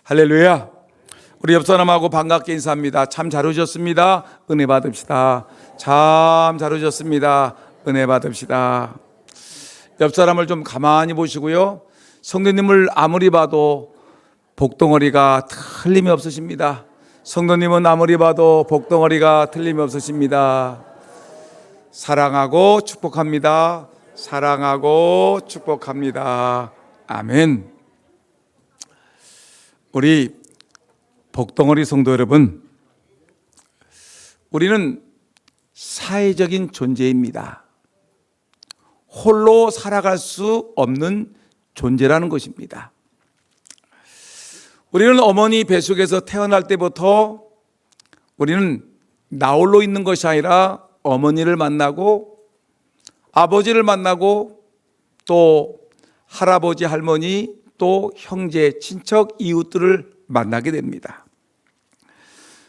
할렐루야. 우리 옆 사람하고 반갑게 인사합니다. 참 잘 오셨습니다. 은혜 받읍시다. 참 잘 오셨습니다. 은혜 받읍시다. 옆 사람을 좀 가만히 보시고요. 성도님을 아무리 봐도 복덩어리가 틀림이 없으십니다. 성도님은 아무리 봐도 복덩어리가 틀림이 없으십니다. 사랑하고 축복합니다. 사랑하고 축복합니다. 아멘. 우리 복덩어리 성도 여러분, 우리는 사회적인 존재입니다. 홀로 살아갈 수 없는 존재라는 것입니다. 우리는 어머니 뱃속에서 태어날 때부터 우리는 나홀로 있는 것이 아니라 어머니를 만나고 아버지를 만나고 또 할아버지, 할머니, 또 형제, 친척, 이웃들을 만나게 됩니다.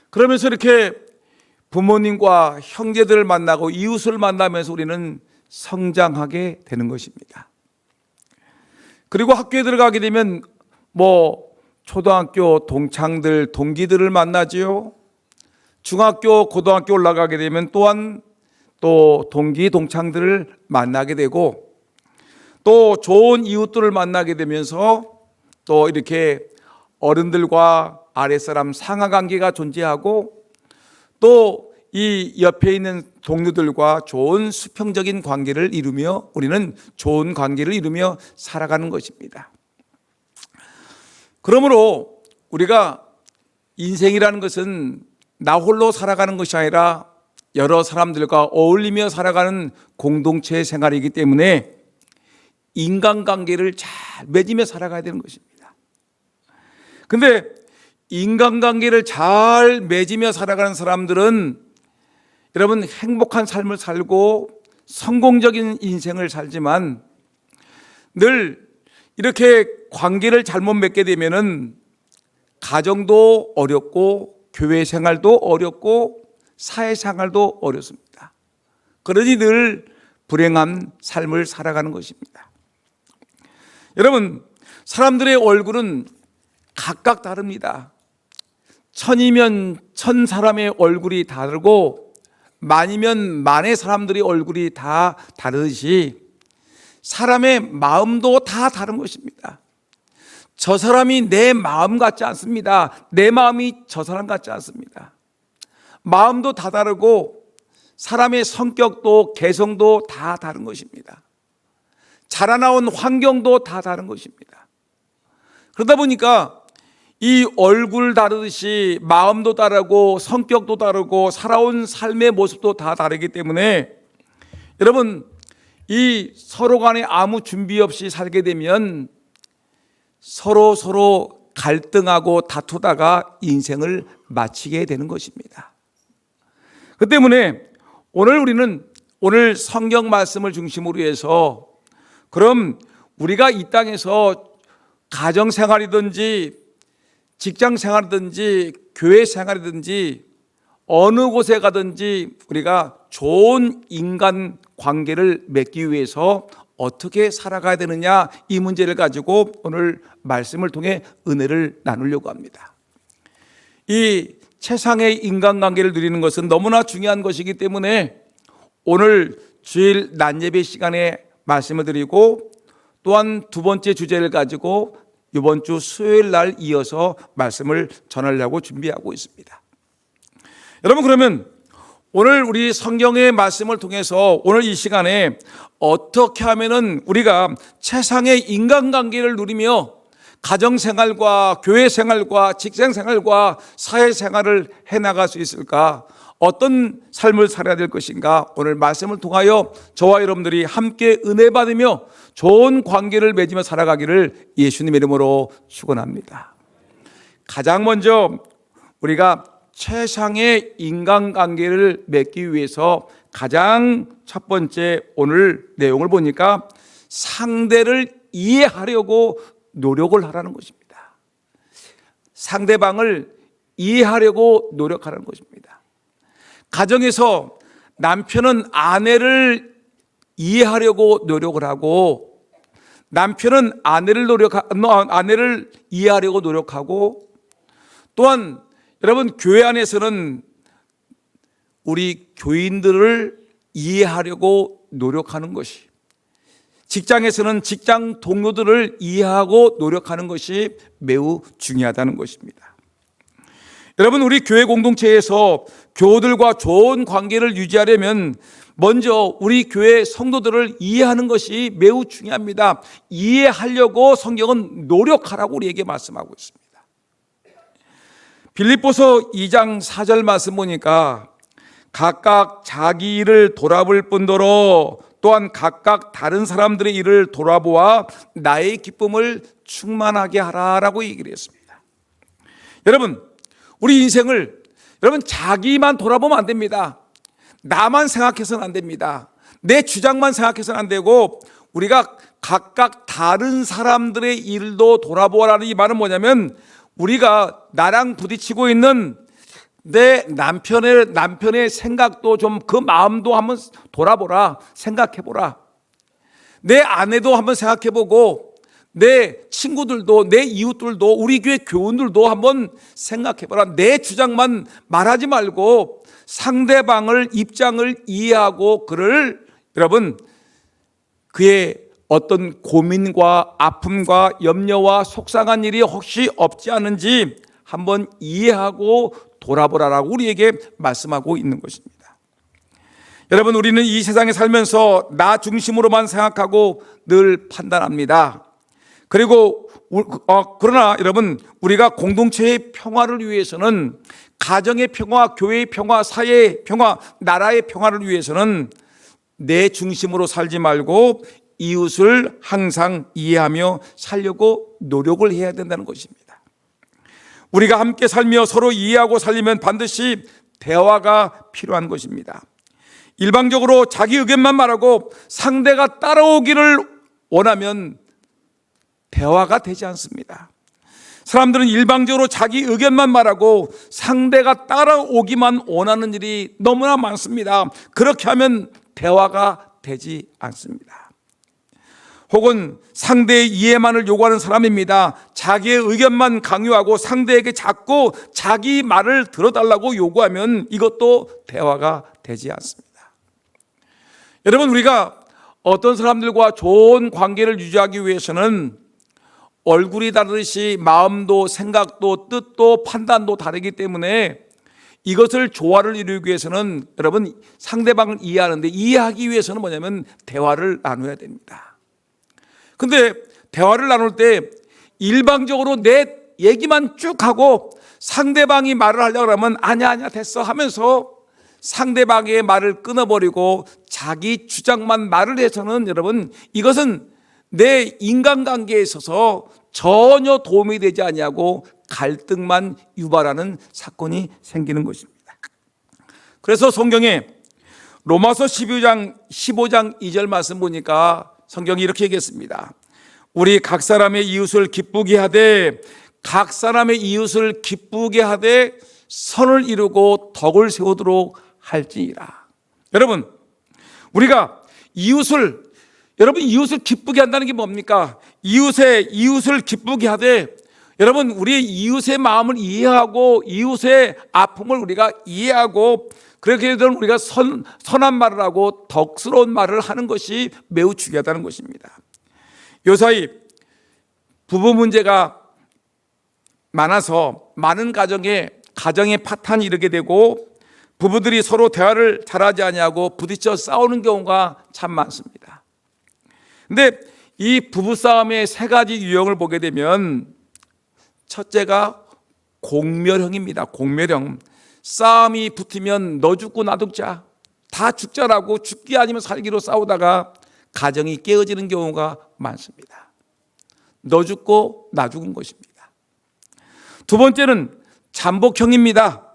그러면서 이렇게 부모님과 형제들을 만나고 이웃을 만나면서 우리는 성장하게 되는 것입니다. 그리고 학교에 들어가게 되면 초등학교 동창들, 동기들을 만나지요. 중학교, 고등학교 올라가게 되면 또한 또 동기, 동창들을 만나게 되고 또 좋은 이웃들을 만나게 되면서 또 이렇게 어른들과 아랫사람 상하관계가 존재하고 또 이 옆에 있는 동료들과 좋은 수평적인 관계를 이루며 우리는 좋은 관계를 이루며 살아가는 것입니다. 그러므로 우리가 인생이라는 것은 나 홀로 살아가는 것이 아니라 여러 사람들과 어울리며 살아가는 공동체 생활이기 때문에 인간관계를 잘 맺으며 살아가야 되는 것입니다. 근데 인간관계를 잘 맺으며 살아가는 사람들은 여러분 행복한 삶을 살고 성공적인 인생을 살지만 늘 이렇게 관계를 잘못 맺게 되면은 가정도 어렵고 교회 생활도 어렵고 사회 생활도 어렵습니다. 그러니 늘 불행한 삶을 살아가는 것입니다. 여러분, 사람들의 얼굴은 각각 다릅니다. 천이면 천 사람의 얼굴이 다르고 만이면 만의 사람들의 얼굴이 다 다르듯이 사람의 마음도 다 다른 것입니다. 저 사람이 내 마음 같지 않습니다. 내 마음이 저 사람 같지 않습니다. 마음도 다 다르고 사람의 성격도 개성도 다 다른 것입니다. 자라나온 환경도 다 다른 것입니다. 그러다 보니까 이 얼굴 다르듯이 마음도 다르고 성격도 다르고 살아온 삶의 모습도 다 다르기 때문에 여러분 이 서로 간에 아무 준비 없이 살게 되면 서로 갈등하고 다투다가 인생을 마치게 되는 것입니다. 그 때문에 오늘 성경 말씀을 중심으로 해서 그럼 우리가 이 땅에서 가정생활이든지 직장생활이든지 교회 생활이든지 어느 곳에 가든지 우리가 좋은 인간 관계를 맺기 위해서 어떻게 살아가야 되느냐, 이 문제를 가지고 오늘 말씀을 통해 은혜를 나누려고 합니다. 이 세상의 인간관계를 누리는 것은 너무나 중요한 것이기 때문에 오늘 주일 낮예배 시간에 말씀을 드리고 또한 두 번째 주제를 가지고 이번 주 수요일 날 이어서 말씀을 전하려고 준비하고 있습니다. 여러분, 그러면 오늘 우리 성경의 말씀을 통해서 오늘 이 시간에 어떻게 하면은 우리가 세상의 인간관계를 누리며 가정생활과 교회생활과 직장생활과 사회생활을 해나갈 수 있을까? 어떤 삶을 살아야 될 것인가? 오늘 말씀을 통하여 저와 여러분들이 함께 은혜 받으며 좋은 관계를 맺으며 살아가기를 예수님 이름으로 축원합니다. 가장 먼저 우리가 최상의 인간관계를 맺기 위해서 가장 첫 번째 오늘 내용을 보니까 상대를 이해하려고 노력을 하라는 것입니다. 상대방을 이해하려고 노력하라는 것입니다. 가정에서 남편은 아내를 이해하려고 노력을 하고 남편은 아내를 이해하려고 노력하고 또한 여러분, 교회 안에서는 우리 교인들을 이해하려고 노력하는 것이, 직장에서는 직장 동료들을 이해하고 노력하는 것이 매우 중요하다는 것입니다. 여러분, 우리 교회 공동체에서 교우들과 좋은 관계를 유지하려면 먼저 우리 교회 성도들을 이해하는 것이 매우 중요합니다. 이해하려고 성경은 노력하라고 우리에게 말씀하고 있습니다. 빌립보서 2장 4절 말씀 보니까 각각 자기 일을 돌아볼 뿐더러 또한 각각 다른 사람들의 일을 돌아보아 나의 기쁨을 충만하게 하라라고 얘기를 했습니다. 여러분, 우리 인생을 자기만 돌아보면 안 됩니다. 나만 생각해서는 안 됩니다. 내 주장만 생각해서는 안 되고 우리가 각각 다른 사람들의 일도 돌아보라는 이 말은 뭐냐면, 우리가 나랑 부딪히고 있는 내 남편의 생각도 좀, 그 마음도 한번 돌아보라, 생각해보라. 내 아내도 한번 생각해보고 내 친구들도, 내 이웃들도, 우리 교회 교우들도 한번 생각해보라. 내 주장만 말하지 말고 상대방을, 입장을 이해하고 그를, 여러분, 그의 어떤 고민과 아픔과 염려와 속상한 일이 혹시 없지 않은지 한번 이해하고 돌아보라라고 우리에게 말씀하고 있는 것입니다. 여러분, 우리는 이 세상에 살면서 나 중심으로만 생각하고 늘 판단합니다. 그리고 그러나 여러분, 우리가 공동체의 평화를 위해서는, 가정의 평화, 교회의 평화, 사회의 평화, 나라의 평화를 위해서는 내 중심으로 살지 말고 이웃을 항상 이해하며 살려고 노력을 해야 된다는 것입니다. 우리가 함께 살며 서로 이해하고 살리면 반드시 대화가 필요한 것입니다. 일방적으로 자기 의견만 말하고 상대가 따라오기를 원하면 대화가 되지 않습니다. 사람들은 일방적으로 자기 의견만 말하고 상대가 따라오기만 원하는 일이 너무나 많습니다. 그렇게 하면 대화가 되지 않습니다. 혹은 상대의 이해만을 요구하는 사람입니다. 자기의 의견만 강요하고 상대에게 자꾸 자기 말을 들어달라고 요구하면 이것도 대화가 되지 않습니다. 여러분, 우리가 어떤 사람들과 좋은 관계를 유지하기 위해서는 얼굴이 다르듯이 마음도, 생각도, 뜻도, 판단도 다르기 때문에 이것을 조화를 이루기 위해서는 여러분, 상대방을 이해하는데, 이해하기 위해서는 뭐냐면 대화를 나눠야 됩니다. 근데 대화를 나눌 때 일방적으로 내 얘기만 쭉 하고 상대방이 말을 하려고 하면 아니야 됐어 하면서 상대방의 말을 끊어버리고 자기 주장만 말을 해서는, 여러분, 이것은 내 인간관계에 있어서 전혀 도움이 되지 아니하고 갈등만 유발하는 사건이 생기는 것입니다. 그래서 성경에 로마서 15장 2절 말씀 보니까 성경이 이렇게 얘기했습니다. 우리 각 사람의 이웃을 기쁘게 하되, 각 사람의 이웃을 기쁘게 하되 선을 이루고 덕을 세우도록 할지니라. 여러분, 우리가 이웃을 기쁘게 한다는 게 뭡니까? 이웃을 기쁘게 하되, 여러분, 우리의 이웃의 마음을 이해하고 이웃의 아픔을 우리가 이해하고, 그렇게 되면 우리가 선한 말을 하고 덕스러운 말을 하는 것이 매우 중요하다는 것입니다. 요사이 부부 문제가 많아서 많은 가정에 파탄이 이르게 되고, 부부들이 서로 대화를 잘하지 아니하고 부딪혀 싸우는 경우가 참 많습니다. 근데 이 부부싸움의 세 가지 유형을 보게 되면, 첫째가 공멸형입니다. 공멸형. 싸움이 붙으면 너 죽고 나 죽자, 다 죽자라고 죽기 아니면 살기로 싸우다가 가정이 깨어지는 경우가 많습니다. 너 죽고 나 죽은 것입니다. 두 번째는 잠복형입니다.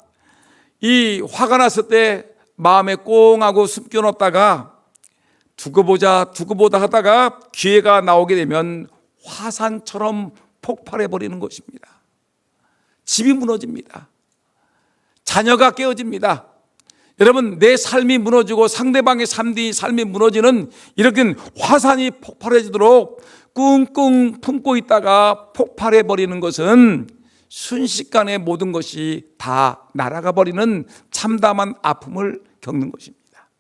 이 화가 났을 때 마음에 꽁 하고 숨겨놓다가 두고 보다 하다가 기회가 나오게 되면 화산처럼 폭발해 버리는 것입니다. 집이 무너집니다. 자녀가 깨어집니다. 여러분, 내 삶이 무너지고 상대방의 삶이 무너지는 이렇게 화산이 폭발해지도록 끙끙 품고 있다가 폭발해 버리는 것은 순식간에 모든 것이 다 날아가 버리는 참담한 아픔을 겪는 것입니다.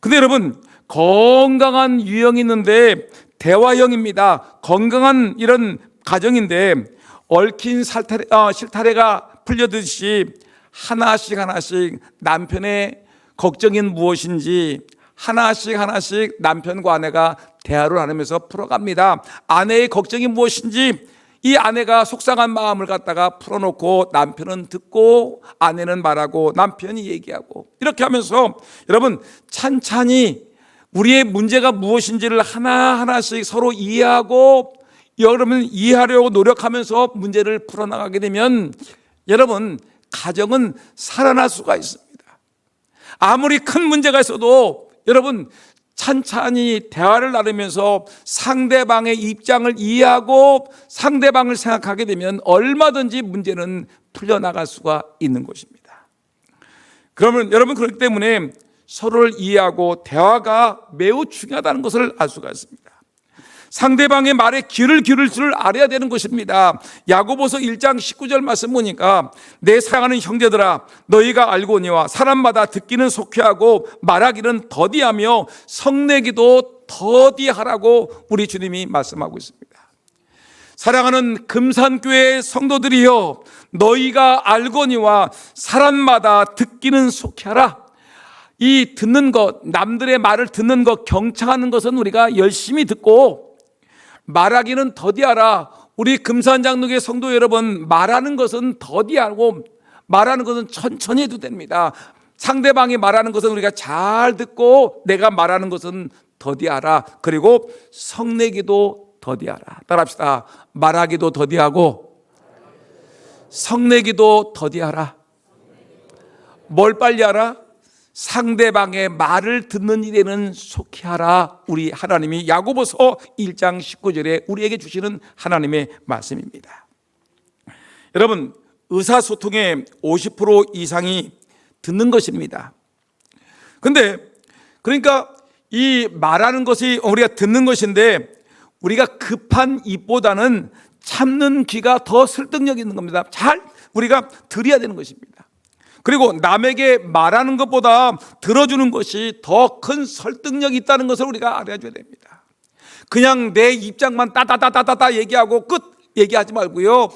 근데 여러분, 건강한 유형이 있는데 대화형입니다. 건강한 이런 가정인데 얽힌 실타래가 풀려듯이 하나씩 남편의 걱정이 무엇인지 하나씩 남편과 아내가 대화를 나누면서 풀어갑니다. 아내의 걱정이 무엇인지 이 아내가 속상한 마음을 갖다가 풀어놓고 남편은 듣고 아내는 말하고 남편이 얘기하고 이렇게 하면서 여러분 찬찬히 우리의 문제가 무엇인지를 하나씩 서로 이해하고 여러분 이해하려고 노력하면서 문제를 풀어나가게 되면 여러분 가정은 살아날 수가 있습니다. 아무리 큰 문제가 있어도 여러분 찬찬히 대화를 나누면서 상대방의 입장을 이해하고 상대방을 생각하게 되면 얼마든지 문제는 풀려나갈 수가 있는 것입니다. 그러면 여러분 그렇기 때문에 서로를 이해하고 대화가 매우 중요하다는 것을 알 수가 있습니다. 상대방의 말에 귀를 기울일 줄 알아야 되는 것입니다. 야고보서 1장 19절 말씀 보니까 내 사랑하는 형제들아 너희가 알거니와 사람마다 듣기는 속히하고 말하기는 더디하며 성내기도 더디하라고 우리 주님이 말씀하고 있습니다. 사랑하는 금산교회 성도들이여 너희가 알거니와 사람마다 듣기는 속히하라. 이 듣는 것, 남들의 말을 듣는 것, 경청하는 것은 우리가 열심히 듣고 말하기는 더디하라. 우리 금산장로교회 성도 여러분, 말하는 것은 더디하고 말하는 것은 천천히 해도 됩니다. 상대방이 말하는 것은 우리가 잘 듣고 내가 말하는 것은 더디하라. 그리고 성내기도 더디하라. 따라합시다. 말하기도 더디하고 성내기도 더디하라. 뭘 빨리 하라? 상대방의 말을 듣는 일에는 속히 하라. 우리 하나님이 야고보서 1장 19절에 우리에게 주시는 하나님의 말씀입니다. 여러분 의사소통의 50% 이상이 듣는 것입니다. 근데 그러니까 이 말하는 것이 우리가 듣는 것인데 우리가 급한 입보다는 참는 귀가 더 설득력 있는 겁니다. 잘 우리가 들어야 되는 것입니다. 그리고 남에게 말하는 것보다 들어주는 것이 더 큰 설득력이 있다는 것을 우리가 알아줘야 됩니다. 그냥 내 입장만 따다다다다다 얘기하고 끝 얘기하지 말고요.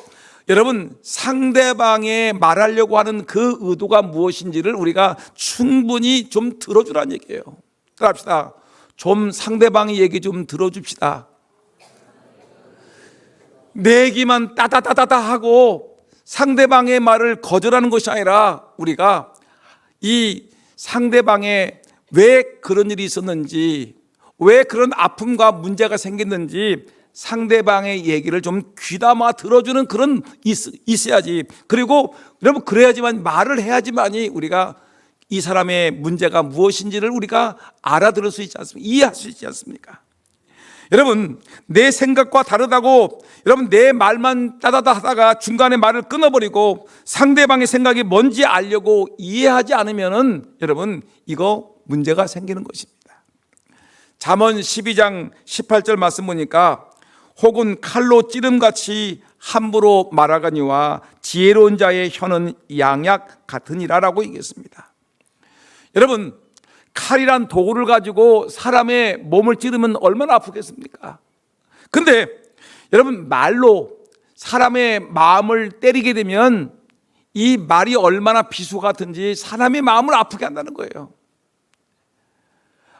여러분 상대방의 말하려고 하는 그 의도가 무엇인지를 우리가 충분히 좀 들어주라는 얘기예요. 따라합시다. 좀 상대방의 얘기 좀 들어줍시다. 내 얘기만 따다다다다 하고 상대방의 말을 거절하는 것이 아니라 우리가 이 상대방의 왜 그런 일이 있었는지 왜 그런 아픔과 문제가 생겼는지 상대방의 얘기를 좀 귀담아 들어주는 그런 있어야지. 그리고 여러분 그래야지만 말을 해야지만이 우리가 이 사람의 문제가 무엇인지를 우리가 알아들을 수 있지 않습니까? 이해할 수 있지 않습니까? 여러분 내 생각과 다르다고 여러분 내 말만 따다다 하다가 중간에 말을 끊어버리고 상대방의 생각이 뭔지 알려고 이해하지 않으면은 여러분 이거 문제가 생기는 것입니다. 잠언 12장 18절 말씀 보니까 혹은 칼로 찌름같이 함부로 말하거니와 지혜로운 자의 혀는 양약 같으니라라고 얘기했습니다. 여러분 칼이란 도구를 가지고 사람의 몸을 찌르면 얼마나 아프겠습니까? 근데 여러분 말로 사람의 마음을 때리게 되면 이 말이 얼마나 비수 같은지 사람의 마음을 아프게 한다는 거예요.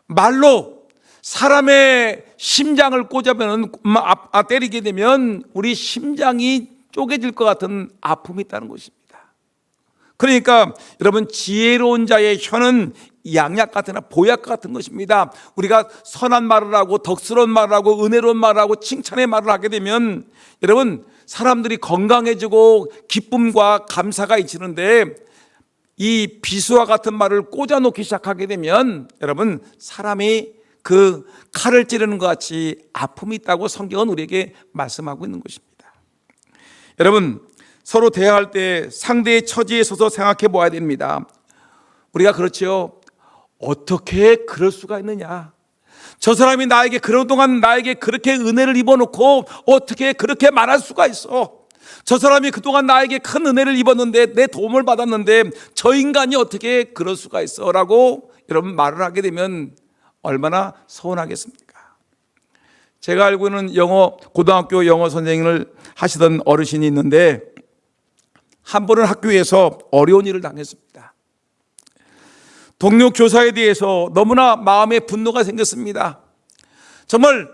말로 사람의 심장을 꽂으면 때리게 되면 우리 심장이 쪼개질 것 같은 아픔이 있다는 것입니다. 그러니까 여러분 지혜로운 자의 혀는 양약 같으나 보약 같은 것입니다. 우리가 선한 말을 하고 덕스러운 말을 하고 은혜로운 말을 하고 칭찬의 말을 하게 되면 여러분 사람들이 건강해지고 기쁨과 감사가 있는데 이 비수와 같은 말을 꽂아놓기 시작하게 되면 여러분 사람이 그 칼을 찌르는 것 같이 아픔이 있다고 성경은 우리에게 말씀하고 있는 것입니다. 여러분 서로 대화할 때 상대의 처지에 서서 생각해 보아야 됩니다. 우리가 그렇죠. 어떻게 그럴 수가 있느냐? 저 사람이 나에게 그동안 나에게 그렇게 은혜를 입어놓고 어떻게 그렇게 말할 수가 있어? 저 사람이 그동안 나에게 큰 은혜를 입었는데, 내 도움을 받았는데 저 인간이 어떻게 그럴 수가 있어? 라고 여러분 말을 하게 되면 얼마나 서운하겠습니까? 제가 알고 있는 고등학교 영어 선생님을 하시던 어르신이 있는데, 한 번은 학교에서 어려운 일을 당했습니다. 동료 교사에 대해서 너무나 마음에 분노가 생겼습니다. 정말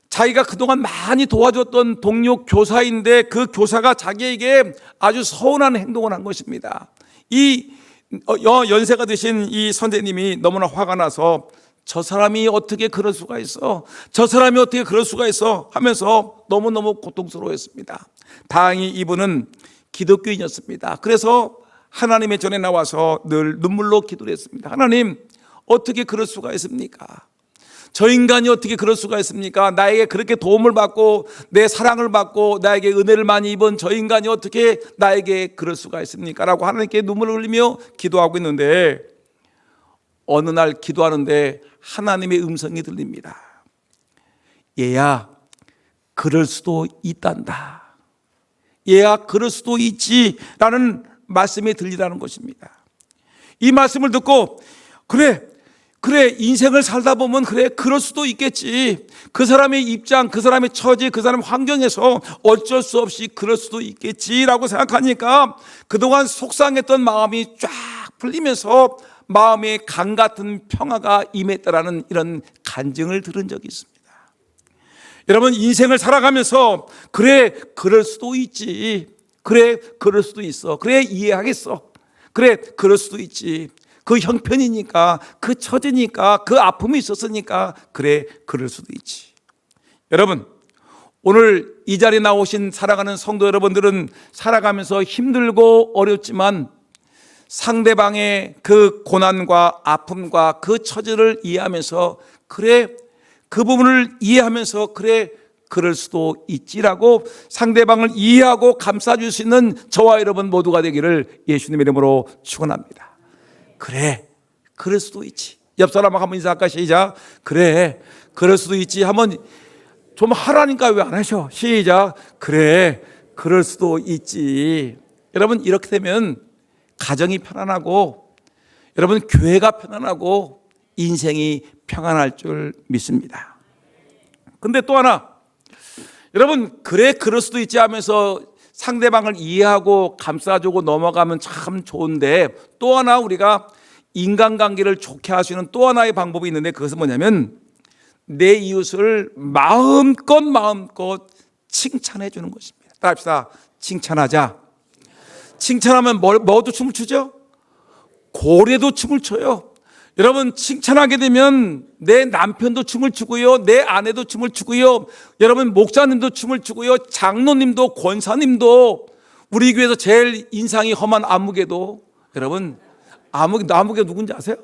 자기가 그동안 많이 도와줬던 동료 교사인데 그 교사가 자기에게 아주 서운한 행동을 한 것입니다. 이 연세가 드신 이 선생님이 너무나 화가 나서 저 사람이 어떻게 그럴 수가 있어? 저 사람이 어떻게 그럴 수가 있어? 하면서 너무너무 고통스러워했습니다. 다행히 이분은 기독교인이었습니다. 그래서 하나님의 전에 나와서 늘 눈물로 기도를 했습니다. 하나님, 어떻게 그럴 수가 있습니까? 저 인간이 어떻게 그럴 수가 있습니까? 나에게 그렇게 도움을 받고 내 사랑을 받고 나에게 은혜를 많이 입은 저 인간이 어떻게 나에게 그럴 수가 있습니까? 라고 하나님께 눈물을 흘리며 기도하고 있는데, 어느 날 기도하는데 하나님의 음성이 들립니다. 얘야, 그럴 수도 있단다. 얘야, 그럴 수도 있지라는 말씀이 들리라는 것입니다. 이 말씀을 듣고 그래 인생을 살다 보면 그럴 수도 있겠지. 그 사람의 입장, 그 사람의 처지, 그 사람의 환경에서 어쩔 수 없이 그럴 수도 있겠지라고 생각하니까 그동안 속상했던 마음이 쫙 풀리면서 마음에 강 같은 평화가 임했다라는 이런 간증을 들은 적이 있습니다. 여러분, 인생을 살아가면서 그럴 수도 있지. 그럴 수도 있어. 이해하겠어. 그럴 수도 있지. 그 형편이니까, 그 처지니까, 그 아픔이 있었으니까 그럴 수도 있지. 여러분, 오늘 이 자리에 나오신 사랑하는 성도 여러분들은 살아가면서 힘들고 어렵지만 상대방의 그 고난과 아픔과 그 처지를 이해하면서 그 부분을 이해하면서 그럴 수도 있지라고 상대방을 이해하고 감싸줄 수 있는 저와 여러분 모두가 되기를 예수님의 이름으로 축원합니다. 그럴 수도 있지. 옆 사람하고 한번 인사할까? 시작. 그럴 수도 있지. 한번 좀 하라니까 왜 안 하셔? 시작. 그럴 수도 있지. 여러분, 이렇게 되면 가정이 편안하고 여러분 교회가 편안하고 인생이 평안할 줄 믿습니다. 근데 또 하나, 여러분 그럴 수도 있지 하면서 상대방을 이해하고 감싸주고 넘어가면 참 좋은데, 또 하나 우리가 인간관계를 좋게 할 수 있는 또 하나의 방법이 있는데, 그것은 뭐냐면 내 이웃을 마음껏 칭찬해 주는 것입니다. 따라합시다. 칭찬하자. 칭찬하면 뭐도 춤을 추죠? 고래도 춤을 춰요. 여러분, 칭찬하게 되면 내 남편도 춤을 추고요, 내 아내도 춤을 추고요, 여러분 목사님도 춤을 추고요, 장로님도 권사님도, 우리 교회에서 제일 인상이 험한 아무개도, 여러분 아무개 누군지 아세요?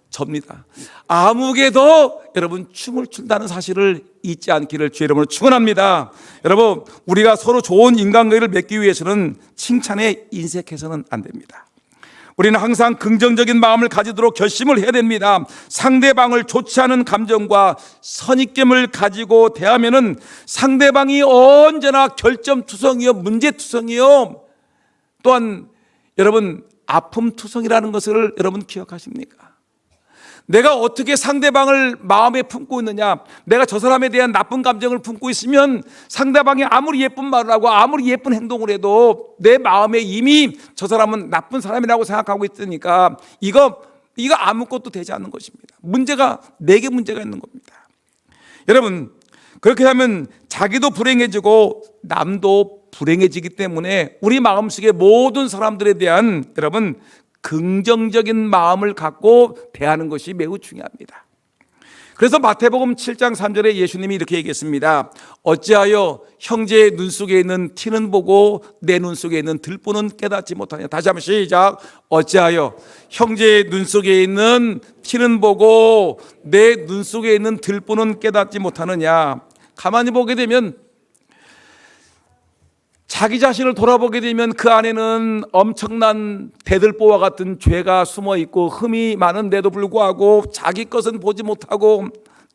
접니다. 아무개도 여러분 춤을 춘다는 사실을 잊지 않기를 주의 이름으로 축원합니다. 여러분, 우리가 서로 좋은 인간관계를 맺기 위해서는 칭찬에 인색해서는 안 됩니다. 우리는 항상 긍정적인 마음을 가지도록 결심을 해야 됩니다. 상대방을 좋지 않은 감정과 선입견을 가지고 대하면은 상대방이 언제나 결점투성이요, 문제투성이요, 또한 여러분 아픔투성이라는 것을 여러분 기억하십니까? 내가 어떻게 상대방을 마음에 품고 있느냐, 내가 저 사람에 대한 나쁜 감정을 품고 있으면 상대방이 아무리 예쁜 말을 하고 아무리 예쁜 행동을 해도 내 마음에 이미 저 사람은 나쁜 사람이라고 생각하고 있으니까 이거 아무것도 되지 않는 것입니다. 내게 문제가 있는 겁니다. 여러분, 그렇게 하면 자기도 불행해지고 남도 불행해지기 때문에 우리 마음속에 모든 사람들에 대한 여러분 긍정적인 마음을 갖고 대하는 것이 매우 중요합니다. 그래서 마태복음 7장 3절에 예수님이 이렇게 얘기했습니다. 어찌하여 형제의 눈 속에 있는 티는 보고 내 눈 속에 있는 들보는 깨닫지 못하냐. 다시 한번 시작. 어찌하여 형제의 눈 속에 있는 티는 보고 내 눈 속에 있는 들보는 깨닫지 못하느냐. 가만히 보게 되면, 자기 자신을 돌아보게 되면 그 안에는 엄청난 대들보와 같은 죄가 숨어 있고 흠이 많은데도 불구하고 자기 것은 보지 못하고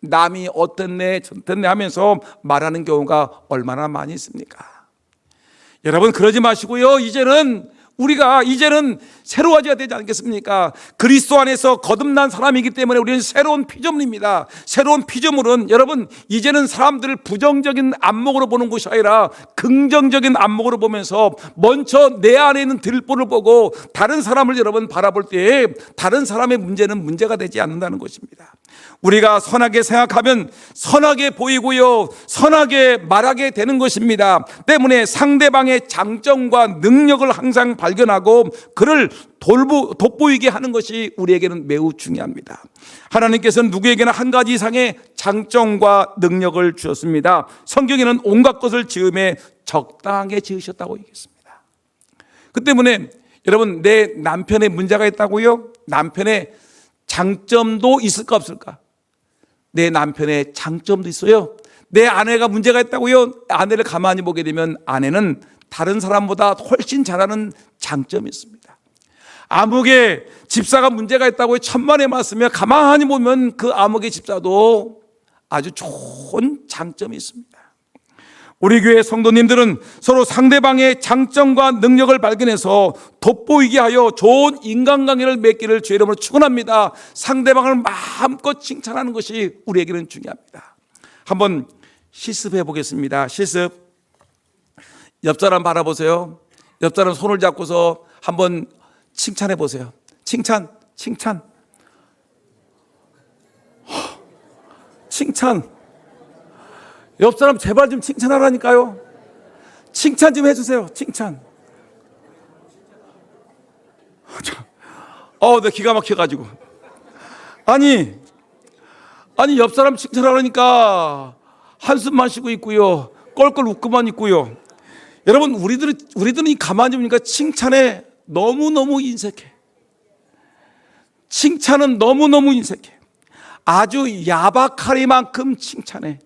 남이 어땠네 저땠네 하면서 말하는 경우가 얼마나 많이 있습니까? 여러분 그러지 마시고요. 이제는 새로워져야 되지 않겠습니까? 그리스도 안에서 거듭난 사람이기 때문에 우리는 새로운 피조물입니다. 새로운 피조물은 여러분 이제는 사람들을 부정적인 안목으로 보는 것이 아니라 긍정적인 안목으로 보면서 먼저 내 안에 있는 들보를 보고 다른 사람을 여러분 바라볼 때에 다른 사람의 문제는 문제가 되지 않는다는 것입니다. 우리가 선하게 생각하면 선하게 보이고요, 선하게 말하게 되는 것입니다. 때문에 상대방의 장점과 능력을 항상 발견하고 그를 돋보이게 하는 것이 우리에게는 매우 중요합니다. 하나님께서는 누구에게나 한 가지 이상의 장점과 능력을 주셨습니다. 성경에는 온갖 것을 지음에 적당하게 지으셨다고 얘기했습니다. 그 때문에 여러분 내 남편의 문제가 있다고요? 남편의 장점도 있을까 없을까? 내 남편의 장점도 있어요. 내 아내가 문제가 있다고요? 아내를 가만히 보게 되면 아내는 다른 사람보다 훨씬 잘하는 장점이 있습니다. 암흑의 집사가 문제가 있다고 천만에 맞으며 가만히 보면 그 암흑의 집사도 아주 좋은 장점이 있습니다. 우리 교회 성도님들은 서로 상대방의 장점과 능력을 발견해서 돋보이게 하여 좋은 인간관계를 맺기를 주의 이름으로 축원합니다. 상대방을 마음껏 칭찬하는 것이 우리에게는 중요합니다. 한번 실습해 보겠습니다. 실습. 옆 사람 바라보세요. 옆 사람 손을 잡고서 한번 칭찬해 보세요. 칭찬. 칭찬. 옆 사람 제발 좀 칭찬하라니까요. 칭찬 좀 해주세요. 칭찬. 내 기가 막혀가지고. 아니 옆 사람 칭찬하라니까 한숨만 쉬고 있고요, 껄껄 웃고만 있고요. 여러분 우리들은 가만히 보니까 칭찬에 너무너무 인색해. 칭찬은 너무너무 인색해. 아주 야박하리만큼 칭찬에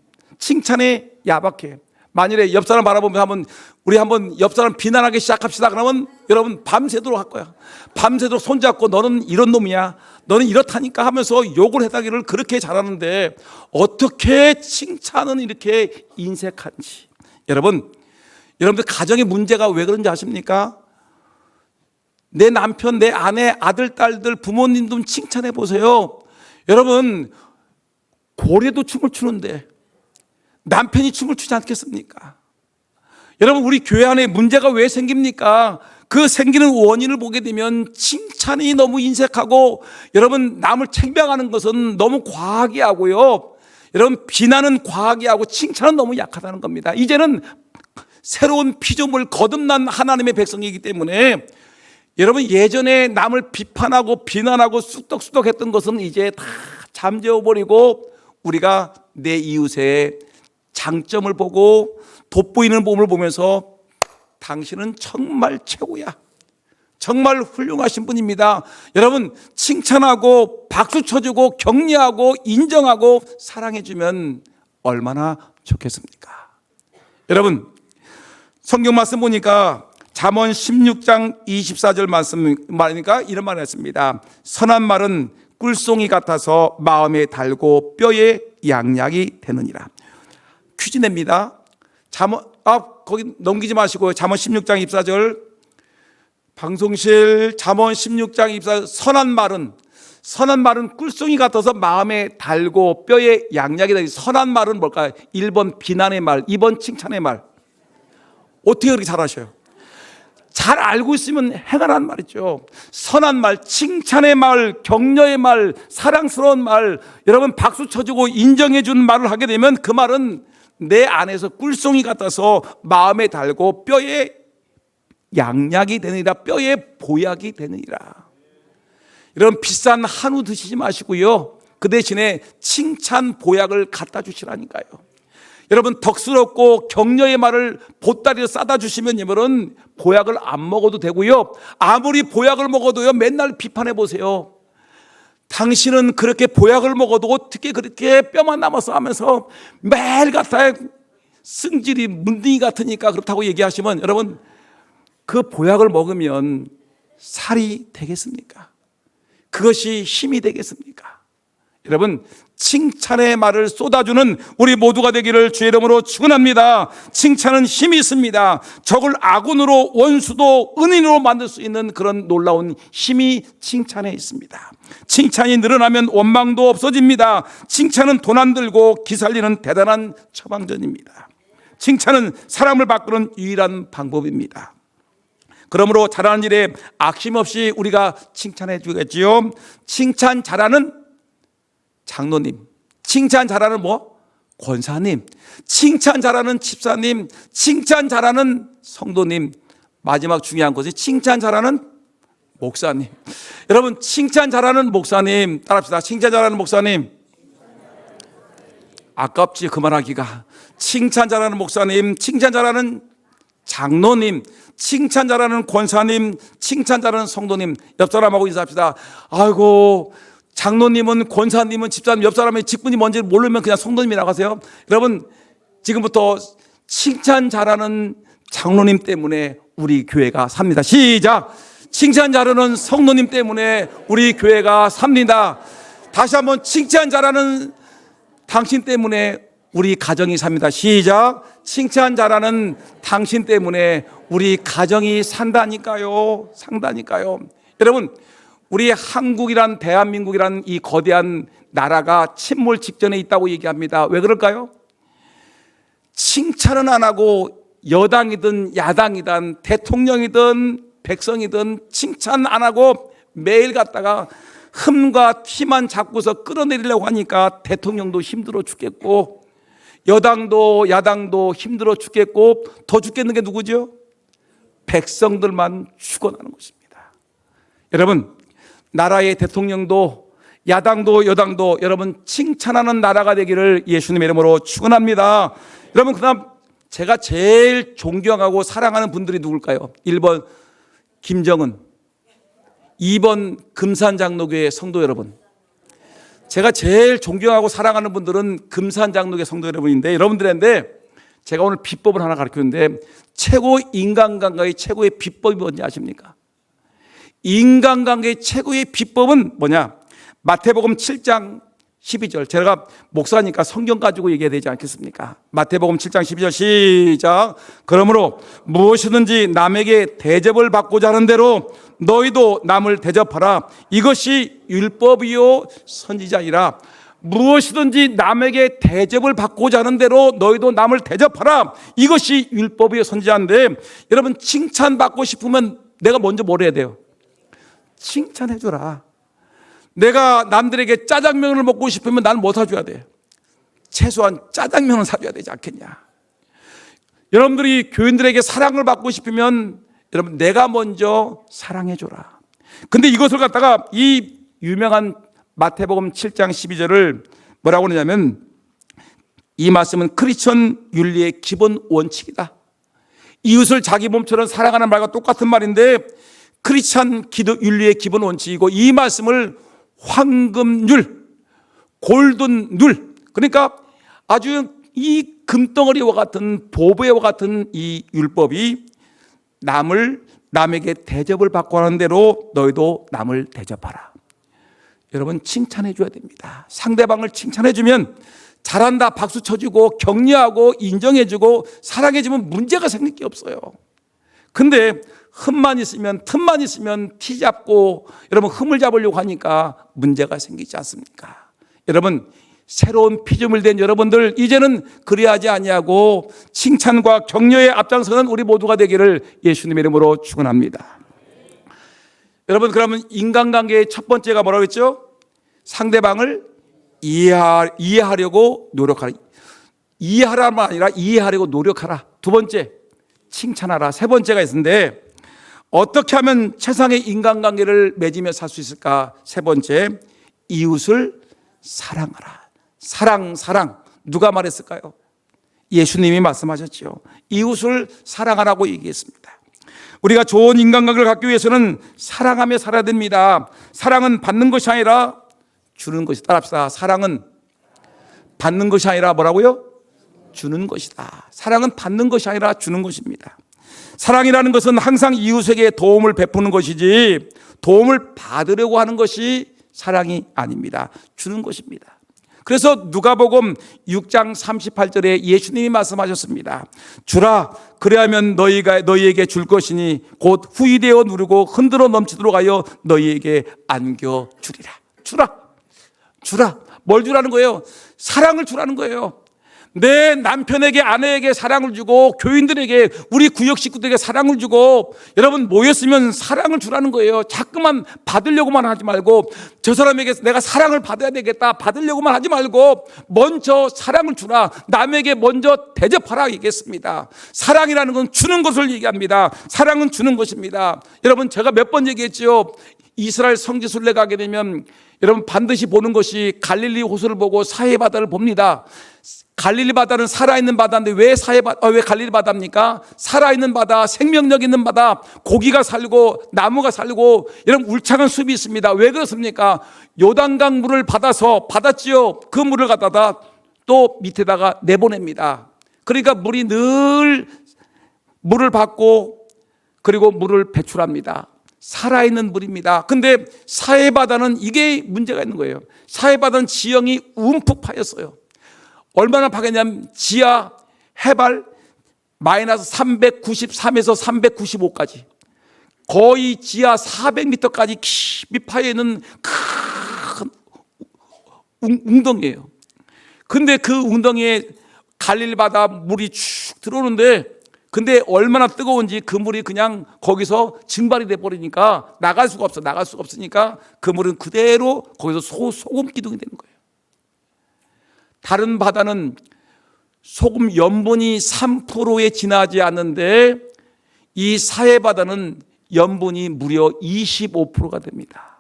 야박해. 만일에 옆 사람 바라보면 우리 한번 옆 사람 비난하기 시작합시다. 그러면 여러분 밤새도록 할 거야. 밤새도록 손잡고 너는 이런 놈이야, 너는 이렇다니까 하면서 욕을 해다기를 그렇게 잘하는데 어떻게 칭찬은 이렇게 인색한지. 여러분들 가정의 문제가 왜 그런지 아십니까? 내 남편, 내 아내, 아들, 딸들, 부모님 좀 칭찬해 보세요. 여러분 고래도 춤을 추는데 남편이 춤을 추지 않겠습니까? 여러분 우리 교회 안에 문제가 왜 생깁니까? 그 생기는 원인을 보게 되면 칭찬이 너무 인색하고, 여러분 남을 책망하는 것은 너무 과하게 하고요, 여러분 비난은 과하게 하고 칭찬은 너무 약하다는 겁니다. 이제는 새로운 피조물 거듭난 하나님의 백성이기 때문에 여러분 예전에 남을 비판하고 비난하고 쑥덕쑥덕 했던 것은 이제 다 잠재워버리고 우리가 내 이웃의 장점을 보고 돋보이는 몸을 보면서 당신은 정말 최고야, 정말 훌륭하신 분입니다, 여러분 칭찬하고 박수 쳐주고 격려하고 인정하고 사랑해주면 얼마나 좋겠습니까? 여러분 성경 말씀 보니까 잠언 16장 24절 말이니까 이런 말을 했습니다. 선한 말은 꿀송이 같아서 마음에 달고 뼈에 양약이 되느니라. 퀴즈 냅니다. 거기 넘기지 마시고요. 잠언 16장 24절 방송실 잠언 16장 24절 선한 말은 꿀송이 같아서 마음에 달고 뼈에 양약이 되니. 선한 말은 뭘까요? 1번 비난의 말, 2번 칭찬의 말. 어떻게 그렇게 잘하셔요? 잘 알고 있으면 행하라는 말이죠. 선한 말, 칭찬의 말, 격려의 말, 사랑스러운 말, 여러분 박수 쳐주고 인정해 주는 말을 하게 되면 그 말은 내 안에서 꿀송이 같아서 마음에 달고 뼈에 양약이 되느니라, 뼈에 보약이 되느니라. 여러분 비싼 한우 드시지 마시고요, 그 대신에 칭찬 보약을 갖다 주시라니까요. 여러분 덕스럽고 격려의 말을 보따리로 싸다 주시면 여러분 보약을 안 먹어도 되고요, 아무리 보약을 먹어도요 맨날 비판해 보세요. 당신은 그렇게 보약을 먹어도 어떻게 그렇게 뼈만 남아서 하면서 매일 같아 승질이 문둥이 같으니까 그렇다고 얘기하시면 여러분 그 보약을 먹으면 살이 되겠습니까? 그것이 힘이 되겠습니까? 여러분, 칭찬의 말을 쏟아주는 우리 모두가 되기를 주의 이름으로 축원합니다. 칭찬은 힘이 있습니다. 적을 아군으로, 원수도 은인으로 만들 수 있는 그런 놀라운 힘이 칭찬에 있습니다. 칭찬이 늘어나면 원망도 없어집니다. 칭찬은 돈 안 들고 기살리는 대단한 처방전입니다. 칭찬은 사람을 바꾸는 유일한 방법입니다. 그러므로 잘하는 일에 악심없이 우리가 칭찬해 주겠지요. 칭찬 잘하는 장로님, 칭찬 잘하는 권사님, 칭찬 잘하는 집사님, 칭찬 잘하는 성도님, 마지막 중요한 것이 칭찬 잘하는 목사님. 여러분, 칭찬 잘하는 목사님 따라합시다. 칭찬 잘하는 목사님. 아깝지 그만하기가. 칭찬 잘하는 목사님, 칭찬 잘하는 장로님, 칭찬 잘하는 권사님, 칭찬 잘하는 성도님. 옆 사람하고 인사합시다. 아이고, 장로님은, 권사님은, 집사님, 옆 사람의 직분이 뭔지 모르면 그냥 성도님이라고 하세요. 여러분, 지금부터 칭찬 잘하는 장로님 때문에 우리 교회가 삽니다. 시작. 칭찬 잘하는 성도님 때문에 우리 교회가 삽니다. 다시 한번, 칭찬 잘하는 당신 때문에 우리 가정이 삽니다. 시작. 칭찬 잘하는 당신 때문에 우리 가정이 산다니까요. 산다니까요. 여러분, 우리 한국이란, 대한민국이란 이 거대한 나라가 침몰 직전에 있다고 얘기합니다. 왜 그럴까요? 칭찬은 안 하고 여당이든 야당이든 대통령이든 백성이든 칭찬 안 하고 매일 갔다가 흠과 티만 잡고서 끌어내리려고 하니까 대통령도 힘들어 죽겠고 여당도 야당도 힘들어 죽겠고 더 죽겠는 게 누구죠? 백성들만 죽어나는 것입니다. 여러분, 나라의 대통령도 야당도 여당도 여러분 칭찬하는 나라가 되기를 예수님의 이름으로 축원합니다. 여러분, 그다음 제가 제일 존경하고 사랑하는 분들이 누굴까요? 1번 김정은, 2번 금산장로교회 성도 여러분. 제가 제일 존경하고 사랑하는 분들은 금산장로교회 성도 여러분인데, 여러분들인데 제가 오늘 비법을 하나 가르치는데, 최고 인간관계의 최고의 비법이 뭔지 아십니까? 인간관계의 최고의 비법은 뭐냐? 마태복음 7장 12절. 제가 목사니까 성경 가지고 얘기해야 되지 않겠습니까? 마태복음 7장 12절 시작. 그러므로 무엇이든지 남에게 대접을 받고자 하는 대로 너희도 남을 대접하라. 이것이 율법이요 선지자이라. 무엇이든지 남에게 대접을 받고자 하는 대로 너희도 남을 대접하라. 이것이 율법이요 선지자인데, 여러분, 칭찬받고 싶으면 내가 먼저 뭘 해야 돼요? 칭찬해 주라. 내가 남들에게 짜장면을 먹고 싶으면 나는 뭐 사줘야 돼? 최소한 짜장면은 사줘야 되지 않겠냐? 여러분들이 교인들에게 사랑을 받고 싶으면 여러분 내가 먼저 사랑해 줘라. 근데 이것을 갖다가 이 유명한 마태복음 7장 12절을 뭐라고 그러냐면, 이 말씀은 크리스천 윤리의 기본 원칙이다. 이웃을 자기 몸처럼 사랑하는 말과 똑같은 말인데 크리스천 기도 윤리의 기본 원칙이고, 이 말씀을 황금률, 골든룰, 그러니까 아주 이 금덩어리와 같은 보배와 같은 이 율법이 남에게 대접을 받고 하는 대로 너희도 남을 대접하라. 여러분, 칭찬해 줘야 됩니다. 상대방을 칭찬해 주면 잘한다 박수 쳐주고 격려하고 인정해 주고 사랑해 주면 문제가 생길 게 없어요. 근데 흠만 있으면, 틈만 있으면 티 잡고 여러분 흠을 잡으려고 하니까 문제가 생기지 않습니까? 여러분, 새로운 피조물 된 여러분들, 이제는 그리하지 아니하고 칭찬과 격려에 앞장서는 우리 모두가 되기를 예수님의 이름으로 축원합니다. 여러분, 그러면 인간관계의 첫 번째가 뭐라고 했죠? 상대방을 이해하려고 노력하라. 이해하라만 아니라 이해하려고 노력하라. 두 번째, 칭찬하라. 세 번째가 있는데, 어떻게 하면 최상의 인간관계를 맺으며 살 수 있을까? 세 번째, 이웃을 사랑하라. 사랑. 누가 말했을까요? 예수님이 말씀하셨죠. 이웃을 사랑하라고 얘기했습니다. 우리가 좋은 인간관계를 갖기 위해서는 사랑하며 살아야 됩니다. 사랑은 받는 것이 아니라 주는 것이다. 따라합시다. 사랑은 받는 것이 아니라 뭐라고요? 주는 것이다. 사랑은 받는 것이 아니라 주는 것입니다. 사랑이라는 것은 항상 이웃에게 도움을 베푸는 것이지 도움을 받으려고 하는 것이 사랑이 아닙니다. 주는 것입니다. 그래서 누가복음 6장 38절에 예수님이 말씀하셨습니다. 주라, 그래야면 너희에게 줄 것이니 곧 후이되어 누르고 흔들어 넘치도록 하여 너희에게 안겨주리라. 주라. 뭘 주라는 거예요? 사랑을 주라는 거예요. 내 남편에게, 아내에게 사랑을 주고, 교인들에게, 우리 구역 식구들에게 사랑을 주고, 여러분 모였으면 사랑을 주라는 거예요. 자꾸만 받으려고만 하지 말고, 저 사람에게 내가 사랑을 받아야 되겠다 받으려고만 하지 말고 먼저 사랑을 주라, 남에게 먼저 대접하라 얘기했습니다. 사랑이라는 건 주는 것을 얘기합니다. 사랑은 주는 것입니다. 여러분, 제가 몇 번 얘기했죠. 이스라엘 성지 순례 가게 되면 여러분 반드시 보는 것이 갈릴리 호수를 보고 사해 바다를 봅니다. 갈릴리 바다는 살아있는 바다인데 왜 갈릴리 바다입니까? 살아있는 바다, 생명력 있는 바다, 고기가 살고 나무가 살고 이런 울창한 숲이 있습니다. 왜 그렇습니까? 요단강 물을 받았지요. 그 물을 갖다가 또 밑에다가 내보냅니다. 그러니까 물이 늘 물을 받고 그리고 물을 배출합니다. 살아있는 물입니다. 근데 사해바다는 이게 문제가 있는 거예요. 사해바다는 지형이 움푹 파였어요. 얼마나 파겠냐면 지하 해발 마이너스 393에서 395까지 거의 지하 400m까지 깊이 파여 있는 큰 웅덩이에요. 근데 그 웅덩이에 갈릴리 바다 물이 쭉 들어오는데, 근데 얼마나 뜨거운지 그 물이 그냥 거기서 증발이 돼 버리니까 나갈 수가 없으니까 그 물은 그대로 거기서 소금 기둥이 되는 거예요. 다른 바다는 소금 염분이 3%에 지나지 않는데 이 사해 바다는 염분이 무려 25%가 됩니다.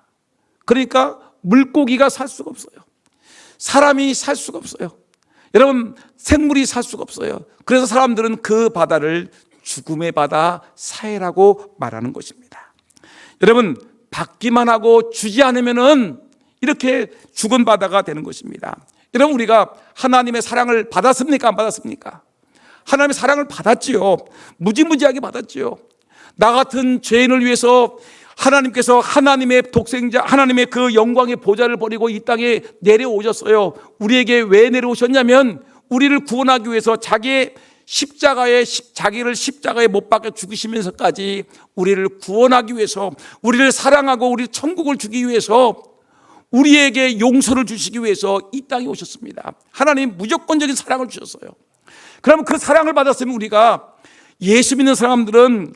그러니까 물고기가 살 수가 없어요. 사람이 살 수가 없어요. 여러분, 생물이 살 수가 없어요. 그래서 사람들은 그 바다를 죽음의 바다 사해라고 말하는 것입니다. 여러분, 받기만 하고 주지 않으면은 이렇게 죽은 바다가 되는 것입니다. 여러분, 우리가 하나님의 사랑을 받았습니까? 안 받았습니까? 하나님의 사랑을 받았지요. 무지무지하게 받았지요. 나 같은 죄인을 위해서 하나님께서 하나님의 독생자, 하나님의 그 영광의 보좌를 버리고 이 땅에 내려오셨어요. 우리에게 왜 내려오셨냐면 우리를 구원하기 위해서 자기를 십자가에 못 박아 죽으시면서까지 우리를 구원하기 위해서, 우리를 사랑하고 우리 천국을 주기 위해서, 우리에게 용서를 주시기 위해서 이 땅에 오셨습니다. 하나님 무조건적인 사랑을 주셨어요. 그러면 그 사랑을 받았으면 우리가, 예수 믿는 사람들은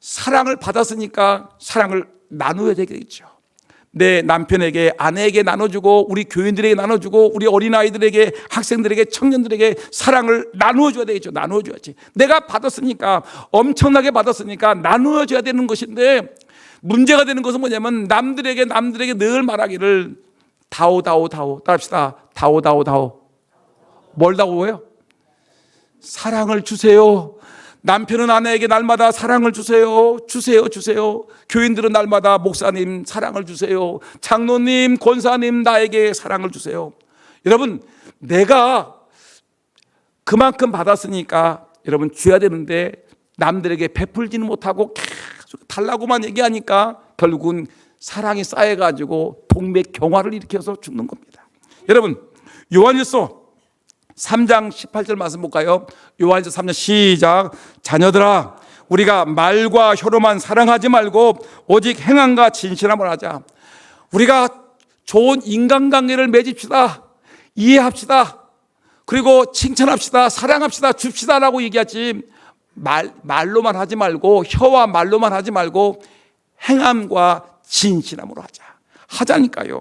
사랑을 받았으니까 사랑을 나누어야 되겠죠. 내 남편에게, 아내에게 나눠주고, 우리 교인들에게 나눠주고, 우리 어린아이들에게, 학생들에게, 청년들에게 사랑을 나누어줘야 되겠죠. 나누어줘야지. 내가 받았으니까, 엄청나게 받았으니까 나누어줘야 되는 것인데, 문제가 되는 것은 뭐냐면 남들에게 늘 말하기를 다오 따라합시다. 다오. 뭘 다오예요? 사랑을 주세요. 남편은 아내에게 날마다 사랑을 주세요. 교인들은 날마다 목사님 사랑을 주세요. 장로님, 권사님 나에게 사랑을 주세요. 여러분, 내가 그만큼 받았으니까 여러분 줘야 되는데 남들에게 베풀지는 못하고 계속 달라고만 얘기하니까 결국은 사랑이 쌓여가지고 동맥경화를 일으켜서 죽는 겁니다. 여러분, 요한일서 3장 18절 말씀 볼까요? 요한일서 3장 시작. 자녀들아, 우리가 말과 혀로만 사랑하지 말고 오직 행함과 진실함을 하자. 우리가 좋은 인간관계를 맺읍시다. 이해합시다. 그리고 칭찬합시다. 사랑합시다. 줍시다라고 얘기하지, 말로만 하지 말고, 혀와 말로만 하지 말고 행함과 진실함으로 하자니까요.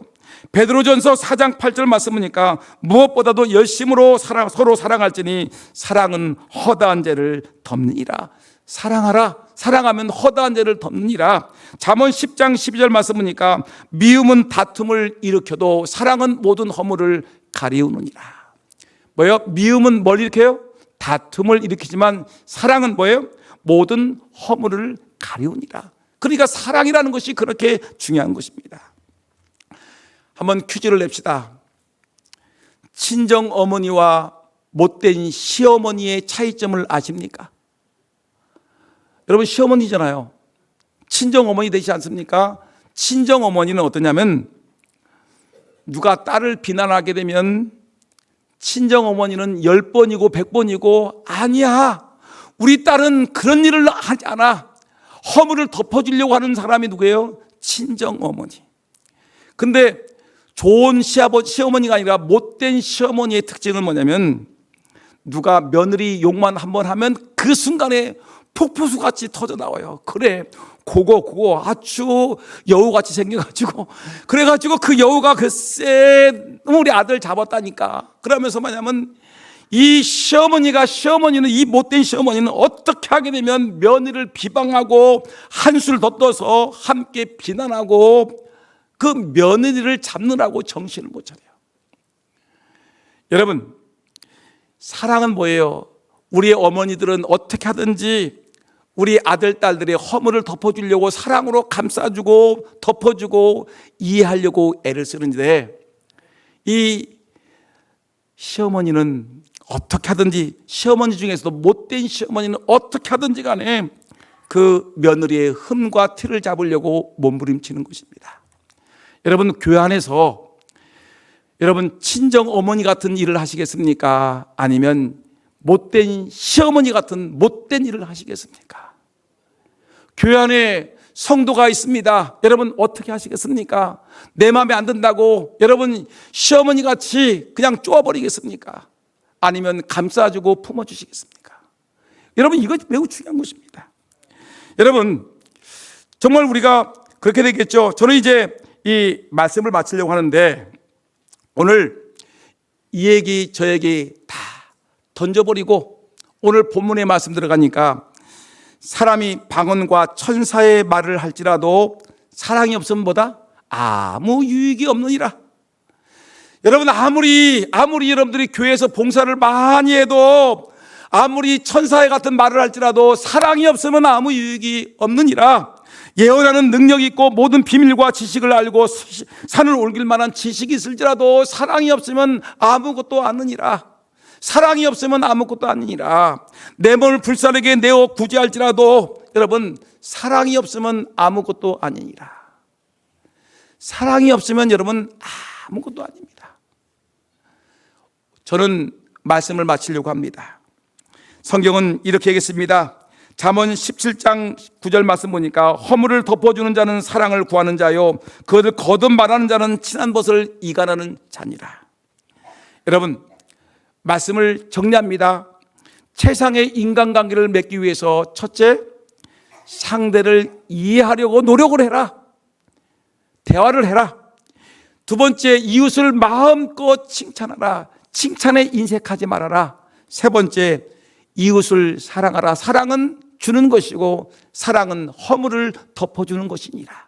베드로전서 4장 8절 말씀 보니까 무엇보다도 열심으로 서로 사랑할지니 사랑은 허다한 죄를 덮느니라. 사랑하면 허다한 죄를 덮느니라. 잠언 10장 12절 말씀 보니까 미움은 다툼을 일으켜도 사랑은 모든 허물을 가리우느니라. 뭐예요? 미움은 뭘 일으켜요? 다툼을 일으키지만 사랑은 뭐예요? 모든 허물을 가리우니라. 그러니까 사랑이라는 것이 그렇게 중요한 것입니다. 한번 퀴즈를 냅시다. 친정 어머니와 못된 시어머니의 차이점을 아십니까? 여러분, 시어머니잖아요. 친정 어머니 되지 않습니까? 친정 어머니는 어떠냐면 누가 딸을 비난하게 되면 친정어머니는 10번이고 100번이고 아니야, 우리 딸은 그런 일을 하지 않아, 허물을 덮어주려고 하는 사람이 누구예요? 친정어머니. 근데 좋은 시어머니가 아니라 못된 시어머니의 특징은 뭐냐면, 누가 며느리 욕만 한번 하면 그 순간에 폭포수같이 터져 나와요. 그래, 그거 아주 여우같이 생겨가지고, 그래가지고 그 여우가 글쎄 우리 아들 잡았다니까. 그러면서 뭐냐면, 이 시어머니는, 이 못된 시어머니는 어떻게 하게 되면 며느리를 비방하고 한술 더 떠서 함께 비난하고 그 며느리를 잡느라고 정신을 못 차려요. 여러분, 사랑은 뭐예요? 우리의 어머니들은 어떻게 하든지 우리 아들, 딸들의 허물을 덮어주려고 사랑으로 감싸주고 덮어주고 이해하려고 애를 쓰는데, 이 시어머니는 어떻게 하든지, 시어머니 중에서도 못된 시어머니는 어떻게 하든지 간에 그 며느리의 흠과 티를 잡으려고 몸부림치는 것입니다. 여러분, 교회 안에서 여러분 친정 어머니 같은 일을 하시겠습니까? 아니면 못된 시어머니 같은 못된 일을 하시겠습니까? 교회 안에 성도가 있습니다. 여러분 어떻게 하시겠습니까? 내 마음에 안 든다고 여러분 시어머니 같이 그냥 쪼아버리겠습니까? 아니면 감싸주고 품어주시겠습니까? 여러분, 이거 매우 중요한 것입니다. 여러분, 정말 우리가 그렇게 되겠죠. 저는 이제 이 말씀을 마치려고 하는데, 오늘 이 얘기 저 얘기 다 던져버리고 오늘 본문의 말씀 들어가니까, 사람이 방언과 천사의 말을 할지라도 사랑이 없으면 뭐다? 아무 유익이 없느니라. 여러분, 아무리 여러분들이 교회에서 봉사를 많이 해도, 아무리 천사의 같은 말을 할지라도 사랑이 없으면 아무 유익이 없느니라. 예언하는 능력이 있고 모든 비밀과 지식을 알고 산을 옮길 만한 지식이 있을지라도 사랑이 없으면 아무것도 아니니라. 사랑이 없으면 아무것도 아니니라. 내 몸을 불사르게 내어 구제할지라도 여러분 사랑이 없으면 아무것도 아니니라. 사랑이 없으면 여러분 아무것도 아닙니다. 저는 말씀을 마치려고 합니다. 성경은 이렇게 얘기했습니다. 잠언 17장 9절 말씀 보니까, 허물을 덮어주는 자는 사랑을 구하는 자요, 그것을 거듭 말하는 자는 친한 벗을 이간하는 자니라. 여러분, 말씀을 정리합니다. 최상의 인간관계를 맺기 위해서 첫째, 상대를 이해하려고 노력을 해라. 대화를 해라. 두 번째, 이웃을 마음껏 칭찬하라. 칭찬에 인색하지 말아라. 세 번째, 이웃을 사랑하라. 사랑은 주는 것이고 사랑은 허물을 덮어주는 것이니라.